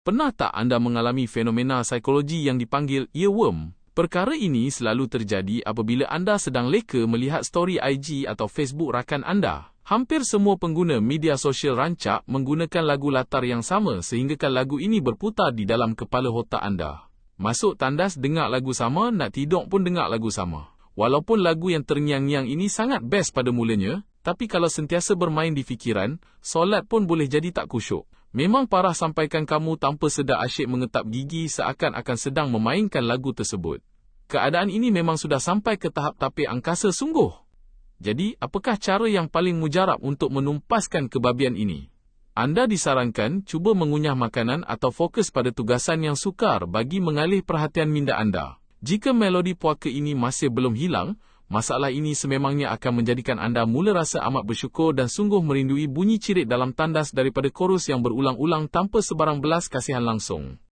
Pernah tak anda mengalami fenomena psikologi yang dipanggil earworm? Perkara ini selalu terjadi apabila anda sedang leka melihat story IG atau Facebook rakan anda. Hampir semua pengguna media sosial rancak menggunakan lagu latar yang sama sehinggakan lagu ini berputar di dalam kepala otak anda. Masuk tandas dengar lagu sama, nak tidur pun dengar lagu sama. Walaupun lagu yang terngiang-ngiang ini sangat best pada mulanya, tapi kalau sentiasa bermain di fikiran, solat pun boleh jadi tak khusyuk. Memang parah sampaikan kamu tanpa sedar asyik mengetap gigi seakan-akan sedang memainkan lagu tersebut. Keadaan ini memang sudah sampai ke tahap tapik angkasa sungguh. Jadi, apakah cara yang paling mujarab untuk menumpaskan kebabian ini? Anda disarankan cuba mengunyah makanan atau fokus pada tugasan yang sukar bagi mengalih perhatian minda anda. Jika melodi puaka ini masih belum hilang, masalah ini sememangnya akan menjadikan anda mula rasa amat bersyukur dan sungguh merindui bunyi cirit dalam tandas daripada korus yang berulang-ulang tanpa sebarang belas kasihan langsung.